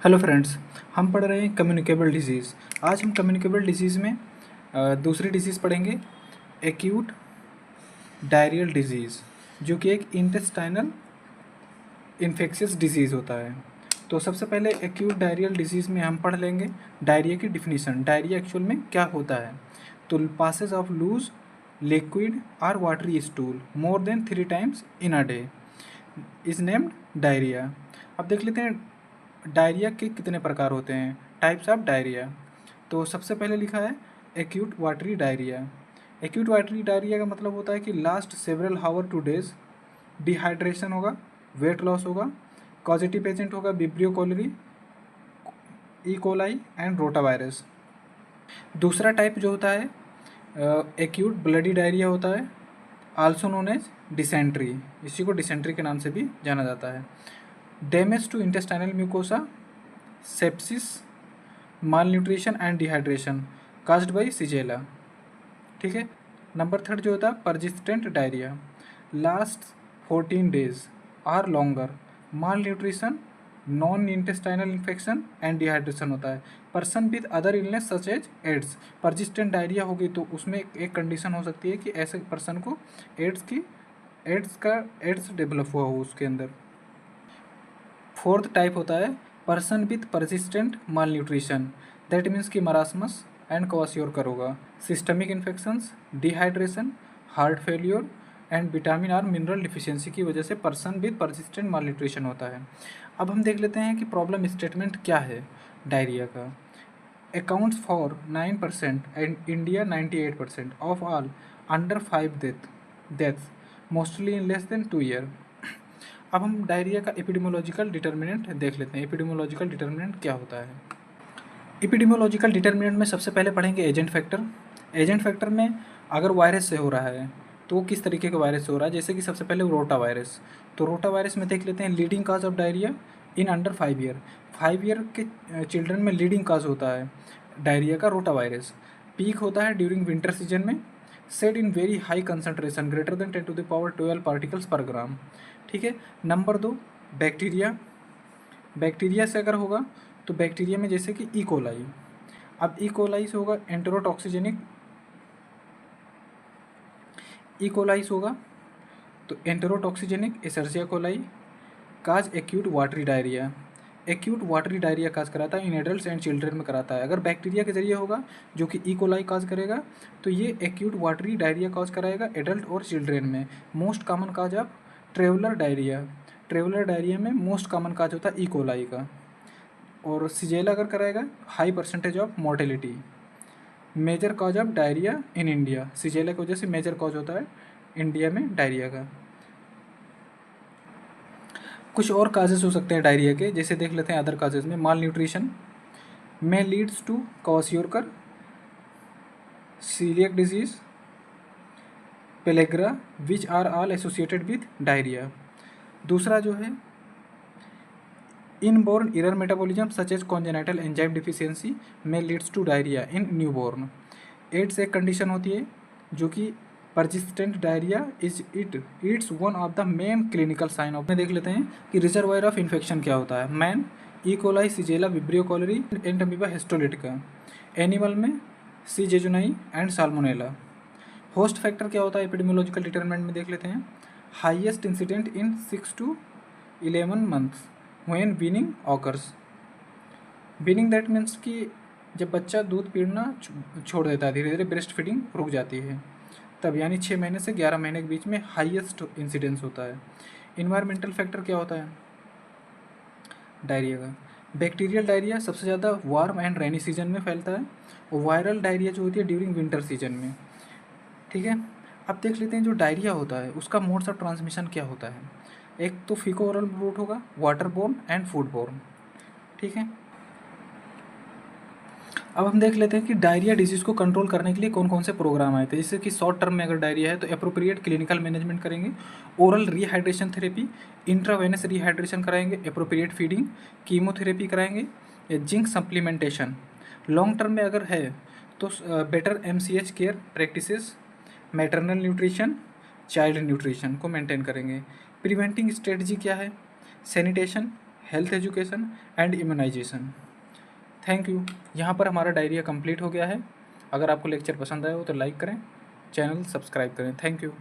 Hello friends, हम पढ़ रहे हैं कम्युनिकेबल डिजीज़। आज हम कम्युनिकेबल डिजीज़ में दूसरी डिजीज़ पढ़ेंगे, एक्यूट डायरियल डिजीज़, जो कि एक इंटेस्टाइनल इन्फेक्शियस डिजीज़ होता है। तो सबसे पहले एक्यूट डायरियल डिजीज़ में हम पढ़ लेंगे डायरिया की डिफिनीशन। डायरिया एक्चुअल में क्या होता है? तो पासेज ऑफ लूज लिक्विड और watery stool more than 3 times in a day is named diarrhoea. अब देख लेते हैं डायरिया के कितने प्रकार होते हैं, टाइप्स ऑफ डायरिया। तो सबसे पहले लिखा है acute watery diarrhoea. Acute watery diarrhoea का मतलब होता है कि last several hour to days, dehydration होगा, वेट लॉस होगा, कॉजेटिव एजेंट होगा Vibrio cholerae, E coli and rotavirus. दूसरा टाइप जो होता है एक्यूट ब्लडी डायरिया होता है, आल्सो नोन एज डिसेंट्री। इसी को डिसेंट्री के नाम से भी जाना जाता है। Damage to intestinal mucosa, sepsis, malnutrition and dehydration caused by Shigella. ठीक है। नंबर थर्ड जो होता है persistent diarrhoea, last 14 days or longer, malnutrition, non intestinal infection and dehydration होता है। Person with other illness such as AIDS. Persistent diarrhoea होगी तो उसमें एक कंडीशन हो सकती है कि ऐसे पर्सन को एड्स डेवलप हुआ हो उसके अंदर। फोर्थ टाइप होता है person with persistent mall nutrition, that means कि मरासमस एंड क्वासियोरकर होगा, systemic infections, dehydration, heart failure and vitamin और मिनरल डिफिशियंसी की वजह से person with persistent mall nutrition होता है। अब हम देख लेते हैं कि प्रॉब्लम स्टेटमेंट क्या है डायरिया का। Accounts for 9% and India 98% of all under 5 deaths mostly in less than 2 year. अब हम डायरिया का एपिडेमियोलॉजिकल डिटर्मिनेंट देख लेते हैं। एपिडेमियोलॉजिकल डिटर्मिनेंट क्या होता है? एपिडेमियोलॉजिकल डिटर्मिनेंट में सबसे पहले पढ़ेंगे एजेंट फैक्टर। एजेंट फैक्टर में अगर वायरस से हो रहा है तो वो किस तरीके का वायरस से हो रहा है, जैसे कि सबसे पहले रोटा वायरस। तो रोटा वायरस में देख लेते हैं leading cause of diarrhoea in under 5 year. 5 year के चिल्ड्रन में लीडिंग काज होता है डायरिया का रोटा वायरस। पीक होता है ड्यूरिंग विंटर सीजन में, set in very high concentration greater than 10⁻12 particles पर ग्राम। ठीक है। Number 2 bacteria. बैक्टीरिया से अगर होगा तो बैक्टीरिया में जैसे कि ई कोलाई। अब ई कोलाई से होगा एंटेरोटॉक्सिजेनिक, ई कोलाई से होगा तो enterotoxigenic Escherichia coli cause acute watery diarrhoea. Acute watery diarrhoea cause कराता है इन एडल्ट्स एंड चिल्ड्रन में कराता है। अगर बैक्टीरिया के जरिए होगा जो कि ई कोलाई काज करेगा तो ये एक्यूट वाटरी डायरिया काज कराएगा एडल्ट और चिल्ड्रन में। Most common cause of traveller diarrhoea. Traveller diarrhoea में मोस्ट कॉमन काज होता है ई कोलाई का। और सिजेला अगर कराएगा high percentage of mortality. Major cause of diarrhoea in India, Shigella की वजह से मेजर कॉज होता है इंडिया में डायरिया का। कुछ और काजेस हो सकते हैं डायरिया के, जैसे देख लेते हैं अदर काजेस में माल न्यूट्रिशन में leads to kwashiorkor, coeliac disease, pellagra which are all associated with diarrhoea. दूसरा जो है inborn error metabolism such as congenital enzyme deficiency में leads to diarrhoea in newborn. AIDS एक कंडीशन होती है जो कि persistent diarrhoea it's one of the main clinical sign of. में देख लेते हैं कि रिजर्वायर ऑफ इन्फेक्शन क्या होता है। Man E coli, Shigella, Vibrio cholerae and amoeba histolytica. Animal में C jejuni and Salmonella. Host factor क्या होता है एपिडेमियोलॉजिकल डिटरमिनेंट में देख लेते हैं। Highest incident in 6 to 11 months when weaning occurs. Weaning that means कि जब बच्चा दूध पीना छोड़ देता है, धीरे धीरे ब्रेस्ट फीडिंग रुक जाती है, तब यानी 6 महीने से 11 महीने के बीच में हाईएस्ट इंसिडेंस होता है। इन्वायरमेंटल फैक्टर क्या होता है डायरिया का? बैक्टीरियल डायरिया सबसे ज़्यादा वार्म एंड रेनी सीजन में फैलता है, और वायरल डायरिया जो होती है ड्यूरिंग विंटर सीजन में। ठीक है। अब देख लेते हैं जो डायरिया होता है उसका मोड्स ऑफ ट्रांसमिशन क्या होता है। एक तो फीको ओरल रूट होगा, water borne and food borne. ठीक है। अब हम देख लेते हैं कि डायरिया डिजीज़ को कंट्रोल करने के लिए कौन कौन से प्रोग्राम आए थे। जैसे कि शॉर्ट टर्म में अगर डायरिया है तो एप्रोप्रिएट क्लिनिकल मैनेजमेंट करेंगे, oral rehydration therapy, intravenous rehydration कराएंगे, एप्रोप्रिएट फीडिंग, कीमोथेरेपी कराएंगे या जिंक सप्लीमेंटेशन। लॉन्ग टर्म में अगर है तो better MCH care practices, maternal nutrition, child nutrition को मेंटेन करेंगे। प्रिवेंटिंग स्ट्रेटजी क्या है? Sanitation, health education and immunisation. Thank you. यहाँ पर हमारा डायरिया कंप्लीट हो गया है। अगर आपको लेक्चर पसंद आया हो तो लाइक करें, चैनल सब्सक्राइब करें। Thank you.